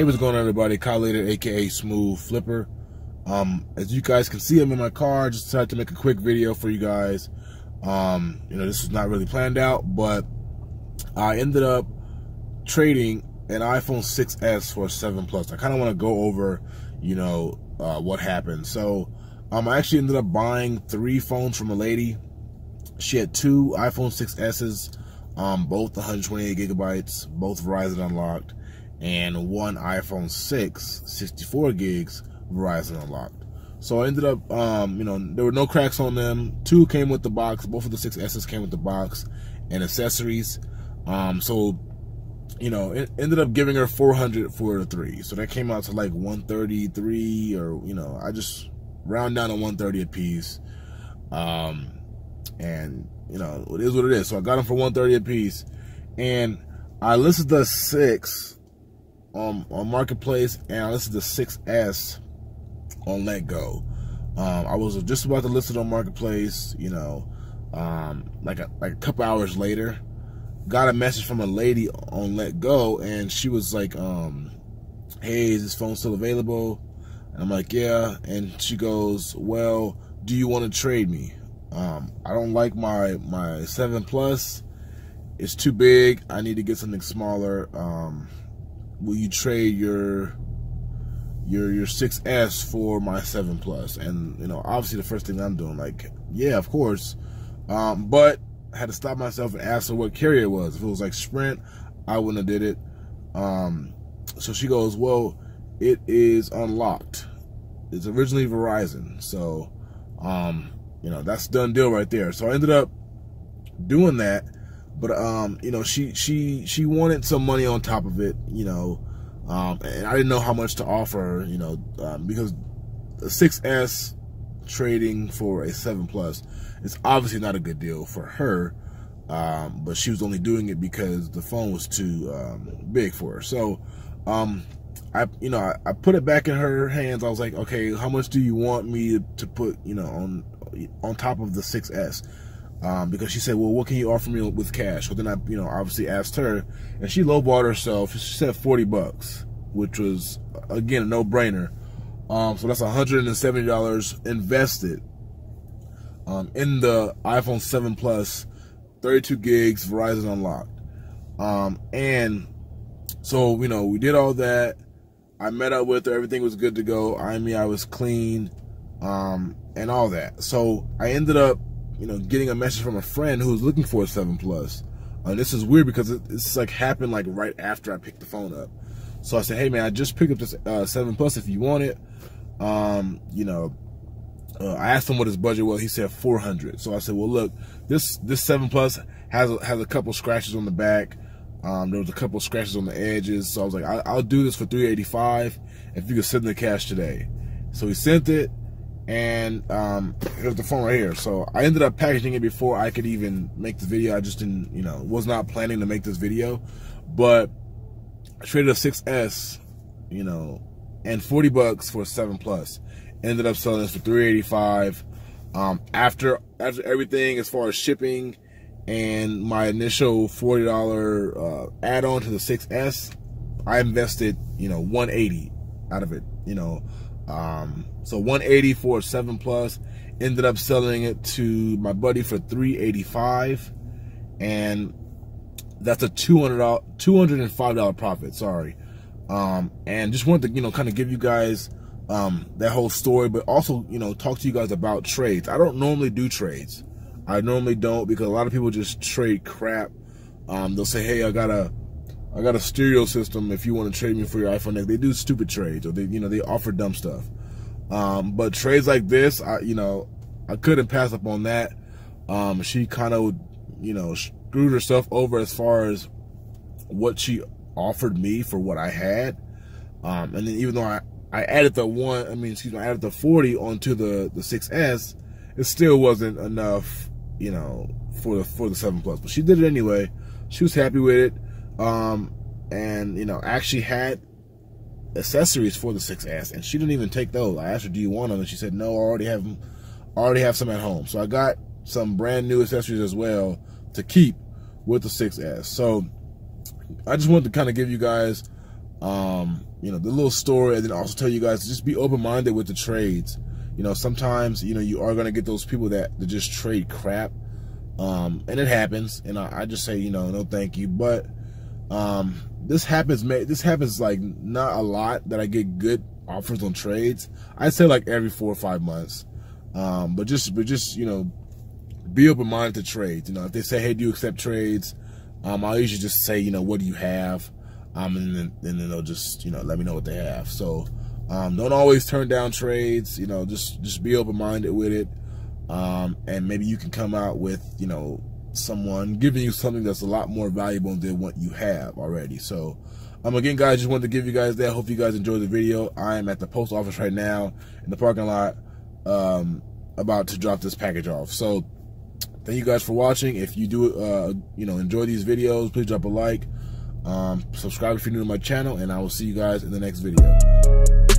Hey, what's going on, everybody? Khallid AKA Smoove Flipper. As you guys can see, I'm in my car. I just decided to make a quick video for you guys. This was not really planned out, but I ended up trading an iPhone 6s for a 7 Plus. I kind of want to go over, what happened. So, I actually ended up buying 3 phones from a lady. She had 2 iPhone 6s's, both 128 gigabytes, both Verizon unlocked, and 1 iPhone 6, 64 gigs, Verizon unlocked. So I ended up, there were no cracks on them. 2 came with the box. Both of the 6s's came with the box and accessories. It ended up giving her $400 for the 3. So that came out to like $133, or I just round down to $130 a piece. It is what it is. So I got them for $130 a piece, and I listed the 6 on Marketplace, and I listed the 6S on Let Go. I was just about to list it on Marketplace, like a couple hours later. Got a message from a lady on Let Go, and she was like, hey, is this phone still available? And I'm like, yeah. And she goes, well, do you want to trade me? I don't like my 7 Plus. It's too big. I need to get something smaller. Will you trade your 6S for my 7 Plus? And obviously the first thing I'm doing, like, yeah, of course. But I had to stop myself and ask her what carrier it was. If it was like Sprint, I wouldn't have did it. So she goes, well, it is unlocked. It's originally Verizon. So, that's a done deal right there. So I ended up doing that. But, she wanted some money on top of it, and I didn't know how much to offer her, because the 6S trading for a 7 Plus is obviously not a good deal for her, but she was only doing it because the phone was too big for her. So, I put it back in her hands. I was like, okay, how much do you want me to put, on top of the 6S? Because she said, well, what can you offer me with cash? Well, then I, obviously asked her, and she lowballed herself. She said $40, which was, again, a no-brainer. So that's $170 invested in the iPhone 7 Plus, 32 gigs, Verizon unlocked. And so, we did all that. I met up with her. Everything was good to go. I was clean, and all that. So I ended up, getting a message from a friend who was looking for a 7 Plus. And this is weird because it's like happened like right after I picked the phone up. So I said, hey man, I just picked up this 7 Plus if you want it. I asked him what his budget was. He said $400. So I said, well, look, this 7 Plus has a couple scratches on the back. There was a couple scratches on the edges. So I was like, I'll do this for $385 if you could send the cash today. So he sent it. And here's the phone right here. So I ended up packaging it before I could even make the video. I just didn't, was not planning to make this video. But I traded a 6S, and $40 for a 7 Plus. Ended up selling this for $385. After everything, as far as shipping and my initial $40 add-on to the 6S, I invested, $180 out of it, So $180 for a 7 Plus. Ended up selling it to my buddy for $385, and that's a $205 profit. Sorry. And just wanted to kind of give you guys that whole story, but also talk to you guys about trades. I don't normally do trades. I normally don't, because a lot of people just trade crap. They'll say, hey, I got a stereo system if you want to trade me for your iPhone X. They do stupid trades, or they offer dumb stuff. But trades like this, I couldn't pass up on that. She kind of, screwed herself over as far as what she offered me for what I had. And then even though I added I added the 40 onto the 6S, it still wasn't enough, for the 7 Plus. But she did it anyway. She was happy with it. And actually had accessories for the 6S, and she didn't even take those. I asked her, do you want them? And she said, no, I already have them. I already have some at home. So I got some brand new accessories as well to keep with the 6S. So I just wanted to kind of give you guys you know, the little story, and then also tell you guys to just be open-minded with the trades. You know, sometimes, you know, you are going to get those people that just trade crap, and it happens, and I just say, you know, no thank you. But this happens like not a lot that I get good offers on trades. I'd say like every 4 or 5 months. But just you know, be open-minded to trades. You know, if they say, hey, do you accept trades, I'll usually just say, you know, what do you have, and then they'll just, you know, let me know what they have. So don't always turn down trades. You know, just be open-minded with it, and maybe you can come out with, you know, someone giving you something that's a lot more valuable than what you have already. So again, guys, just wanted to give you guys that. Hope you guys enjoyed the video. I am at the post office right now in the parking lot, about to drop this package off. So thank you guys for watching. If you do you know, enjoy these videos, please drop a like, subscribe if you're new to my channel, and I will see you guys in the next video.